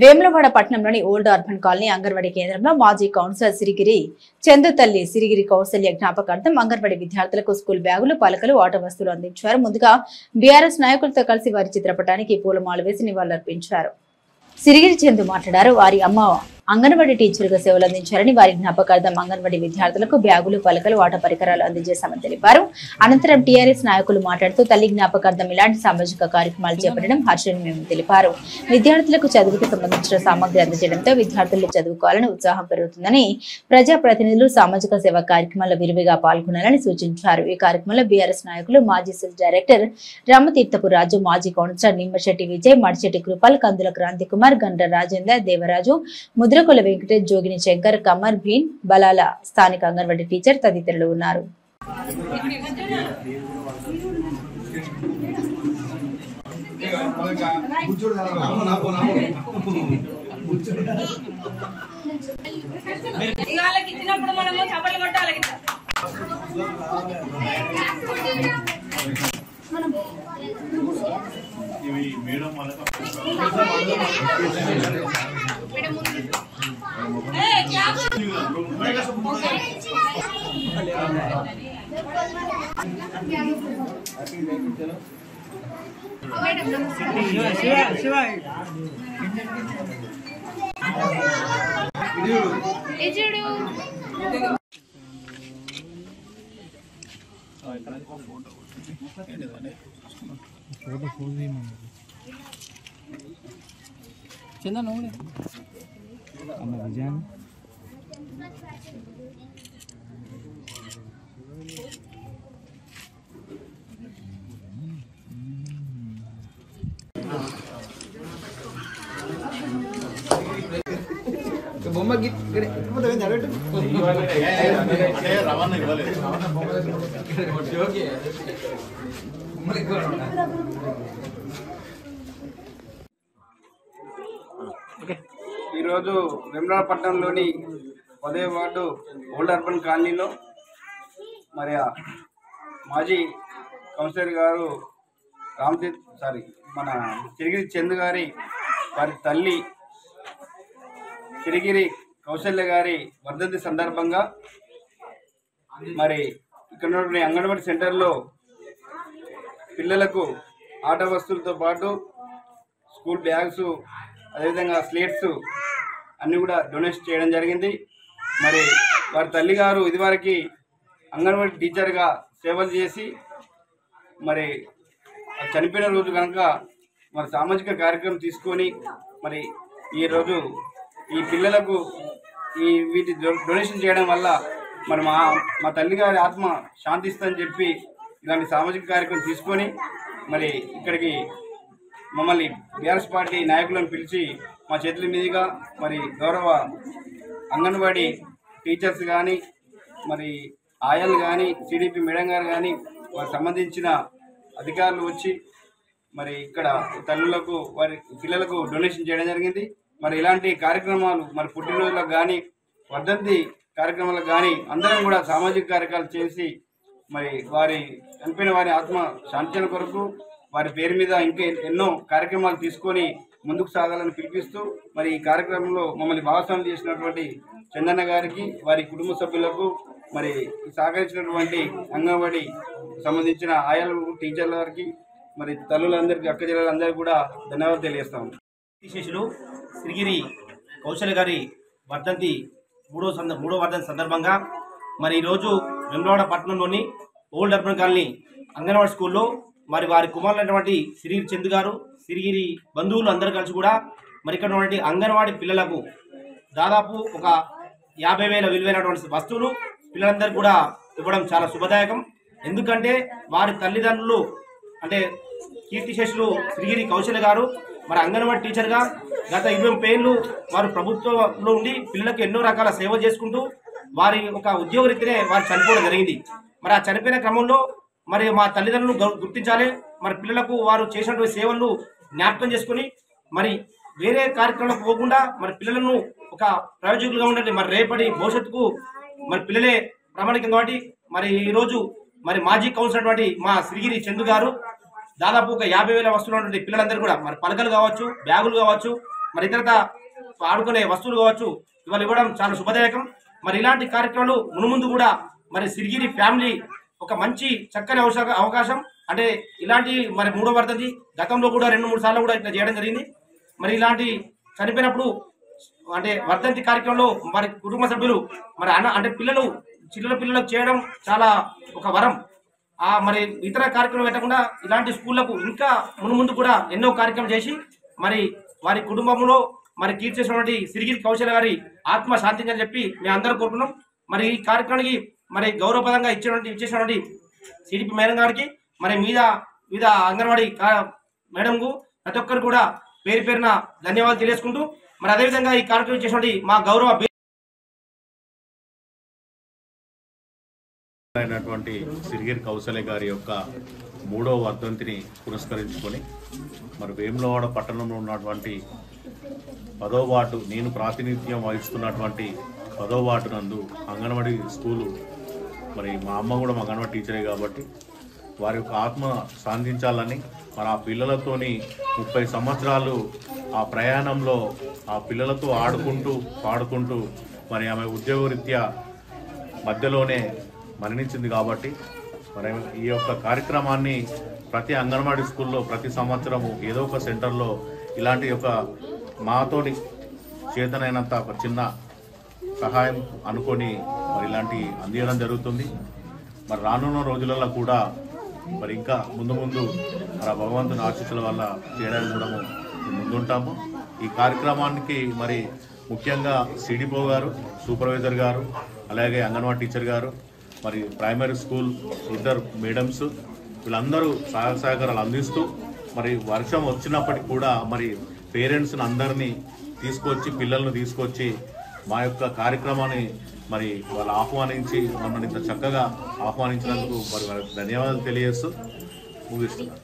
వేములవాడ పట్టణంలోని old urban colony anganwadi కేంద్రంలో మాజీ కౌన్సిలర్ సిరిగిరి చందుతల్లి సిరిగిరి కౌశల్య జ్ఞాపకార్థం అంగన్వాడీ విద్యార్థులకు స్కూల్ బ్యాగులు, పలకలు, ఆట వస్తువులు అందించారు. ముందుగా బీఆర్ఎస్ నాయకులతో కలిసి వారి చిత్రపటానికి పూలమాల వేసి నివాళులర్పించారు. సిరిగిరి చందు మాట్లాడారు. వారి అమ్మ అంగన్వాడీ టీచర్గా సేవలు అందించారని, వారి జ్ఞాపకార్థం అంగన్వాడీ విద్యార్థులకు బ్యాగులు, పలకలు, ఆట పరికరాలు అందజేశామని తెలిపారు. అనంతరం టీఆర్ఎస్ నాయకులు మాట్లాడుతూ తల్లి జ్ఞాపకార్థం ఇలాంటి సామాజిక కార్యక్రమాలు చేపట్టడం హర్షణీయమని తెలిపారు. విద్యార్థులకు చదువుకు సంబంధించిన సామగ్రి అందజేయడంతో విద్యార్థులు చదువుకోవాలని ఉత్సాహం పెరుగుతుందని, ప్రజాప్రతినిధులు సామాజిక సేవా కార్యక్రమాల్లో విరివిగా పాల్గొనాలని సూచించారు. ఈ కార్యక్రమంలో బీఆర్ఎస్ నాయకులు మాజీ సెల్ డైరెక్టర్ రామతీర్థపు రాజు, మాజీ కౌన్సిలర్ నిమ్మశెట్టి విజయ్, మడిశెట్టి కృపాల్, కందుల క్రాంతి కుమార్, గండ్ర రాజేందర్, దేవరాజు, ముద్రకుల వెంకటేష్, జోగిని శంకర్, కమర్, భీన్, బలాల, స్థానిక అంగన్వాడీ టీచర్ తదితరులు ఉన్నారు. चंदा नोड़े अम्मा विजय బొమ్మ ఈరోజు వేములవాడ పట్టణంలోని 10వ వార్డు ఓల్డ్ అర్బన్ కాలనీలో మరి మాజీ కౌన్సిలర్ గారు మన సిరిగిరి చందు గారి వారి తల్లి సిరిగిరి కౌశల్య గారి వర్ధంతి సందర్భంగా మరి ఇక్కడ అంగన్వాడీ సెంటర్లో పిల్లలకు ఆట వస్తువులతో పాటు స్కూల్ బ్యాగ్స్, అదేవిధంగా స్లేట్స్ అన్నీ కూడా డొనేట్ చేయడం జరిగింది. మరి వారి తల్లిగారు ఇదివరకు అంగన్వాడీ టీచర్గా సేవలు చేసి మరి చనిపోయిన రోజు కనుక మరి సామాజిక కార్యక్రమం తీసుకొని మరి ఈరోజు ఈ పిల్లలకు వీటి డొనేషన్ చేయడం వల్ల మరి మా తల్లిగారి ఆత్మ శాంతిస్తుందని చెప్పి ఇలాంటి సామాజిక కార్యక్రమం తీసుకొని మరి ఇక్కడికి మమ్మల్ని బీఆర్ఎస్ పార్టీ నాయకులను పిలిచి మా చేతుల మీదుగా మరి గౌరవ అంగన్వాడీ టీచర్స్ కానీ, మరి ఆయాలు కానీ, సిడిపి మేడం గారు కానీ, వారికి సంబంధించిన అధికారులు వచ్చి మరి ఇక్కడ తల్లులకు వారి పిల్లలకు డొనేషన్ చేయడం జరిగింది. మరి ఇలాంటి కార్యక్రమాలు మరి పుట్టినరోజులకు కానీ, వర్ధంతి కార్యక్రమాలకు కానీ అందరం కూడా సామాజిక కార్యక్రమాలు చేసి మరి వారి చనిపోయిన వారి ఆత్మ శాంతిన కొరకు వారి పేరు మీద ఇంకా ఎన్నో కార్యక్రమాలు తీసుకొని ముందుకు సాగాలని పిలిపిస్తూ మరి ఈ కార్యక్రమంలో మమ్మల్ని భాగస్వామ్యం చేసినటువంటి చందన్న గారికి, వారి కుటుంబ సభ్యులకు, మరి సహకరించినటువంటి అంగన్వాడీ సంబంధించిన ఆయాలు, టీచర్ల గారికి, మరి తల్లులందరికీ, అక్క చెల్లెలందరికీ కూడా ధన్యవాదాలు తెలియజేస్తాము. శిష్యులు సిరిగిరి కౌశల్య గారి వర్ధంతి మూడో వర్ధంతి సందర్భంగా మరి ఈరోజు వేములవాడ పట్టణంలోని ఓల్డ్ అర్బన్ కాలనీ అంగన్వాడీ స్కూల్లో మరి వారి కుమారులైనటువంటి సిరిగిరి చందు గారు, సిరిగిరి బంధువులు అందరూ కలిసి కూడా మరి ఇక్కడ ఉన్నటువంటి అంగన్వాడీ పిల్లలకు దాదాపు ఒక 50,000 విలువైనటువంటి వస్తువులు పిల్లలందరికీ కూడా ఇవ్వడం చాలా శుభదాయకం. ఎందుకంటే వారి తల్లిదండ్రులు అంటే కీర్తిశేషులు సిరిగిరి కౌశల్య గారు మరి అంగన్వాడీ టీచర్గా గత 20 ఏళ్ళు వారు ప్రభుత్వంలో ఉండి పిల్లలకు ఎన్నో రకాల సేవ చేసుకుంటూ వారి ఒక ఉద్యోగరీత్యానే వారు చనిపోవడం జరిగింది. మరి ఆ చనిపోయిన క్రమంలో మరి మా తల్లిదండ్రులు గుర్తించాలి, మరి పిల్లలకు వారు చేసినటువంటి సేవలను జ్ఞాపకం చేసుకుని మరి వేరే కార్యక్రమాలకు పోకుండా మరి పిల్లలను ఒక ప్రయోజకులుగా ఉండండి. మరి రేపటి భవిష్యత్తుకు మరి పిల్లలే ప్రామాణికం కాబట్టి మరి ఈరోజు మరి మాజీ కౌన్సిలర్ అటువంటి మా సిరిగిరి చందు గారు దాదాపు ఒక 50,000 వస్తున్నటువంటి పిల్లలందరూ కూడా మరి పలకలు కావచ్చు, బ్యాగులు కావచ్చు, మరి ఇతరత ఆడుకునే వస్తువులు కావచ్చు ఇవాళ ఇవ్వడం చాలా శుభదాయకం. మరి ఇలాంటి కార్యక్రమాలు మునుముందు కూడా మరి సిరిగిరి ఫ్యామిలీ ఒక మంచి చక్కని అవకాశం అంటే ఇలాంటి మరి 3వ వర్ధంతి గతంలో కూడా 2-3 సార్లు కూడా ఇట్లా చేయడం జరిగింది. మరి ఇలాంటి చనిపోయినప్పుడు అంటే వర్ధంతి కార్యక్రమంలో మరి కుటుంబ సభ్యులు మరి అంటే పిల్లలకు చేయడం చాలా ఒక వరం. మరి ఇతర కార్యక్రమం పెట్టకుండా ఇలాంటి స్కూళ్లకు ఇంకా మునుముందు కూడా ఎన్నో కార్యక్రమం చేసి మరి వారి కుటుంబంలో మరి కీర్తి చేసినటువంటి సిరిగిరి కౌశల్య గారి ఆత్మ శాంతించని చెప్పి మేము అందరం కోరుకున్నాం. మరి ఈ కార్యక్రమానికి మరి గౌరవపదంగా ఇచ్చేసినటువంటి సిడిపి మేడం గారికి మరి వివిధ అంగన్వాడీ మేడంకు ప్రతి ఒక్కరు కూడా పేరు పేరున ధన్యవాదాలు తెలియజేసుకుంటూ మరి అదేవిధంగా ఈ కార్యక్రమం చేసినటువంటి మా గౌరవ అయినటువంటి సిరిగిరి కౌశల్య గారి యొక్క 3వ వర్ధంతిని పురస్కరించుకొని మరి వేములవాడ పట్టణంలో ఉన్నటువంటి 10వ వార్డు నేను ప్రాతినిధ్యం వహిస్తున్నటువంటి 10వ వార్డు నందు అంగన్వాడీ స్కూలు మరి మా అమ్మ కూడా మా అంగన్వాడీ టీచరే కాబట్టి వారి యొక్క ఆత్మ శాంతించాలని మరి ఆ పిల్లలతోని 30 సంవత్సరాలు ఆ ప్రయాణంలో ఆ పిల్లలతో ఆడుకుంటూ పాడుకుంటూ మరి ఆమె ఉద్యోగరీత్యా మధ్యలోనే మరణించింది కాబట్టి మరి ఈ యొక్క కార్యక్రమాన్ని ప్రతి అంగన్వాడీ స్కూల్లో ప్రతి సంవత్సరము ఏదో ఒక సెంటర్లో ఇలాంటి ఒక మాతోని చేతనైనంత ఒక చిన్న సహాయం అనుకొని మరి ఇలాంటి అందించడం జరుగుతుంది. మరి రానున్న రోజులలో కూడా మరి ఇంకా ముందు మరి భగవంతుని ఆశీస్సుల వల్ల చేయడానికి కూడా ముందుంటాము. ఈ కార్యక్రమానికి మరి ముఖ్యంగా సిడిపో గారు, సూపర్వైజర్ గారు, అలాగే అంగన్వాడీ టీచర్ గారు, మరి ప్రైమరీ స్కూల్ 2 మేడమ్స్ వీళ్ళందరూ సహకారాలు అందిస్తూ మరి వర్షం వచ్చినప్పటికి కూడా మరి పేరెంట్స్ని అందరినీ పిల్లలను తీసుకొచ్చి మా యొక్క కార్యక్రమాన్ని మరి వాళ్ళు ఆహ్వానించి మమ్మల్ని ఇంత చక్కగా ఆహ్వానించినందుకు మరి ధన్యవాదాలు తెలియజేస్తూ ముగిస్తున్నాను.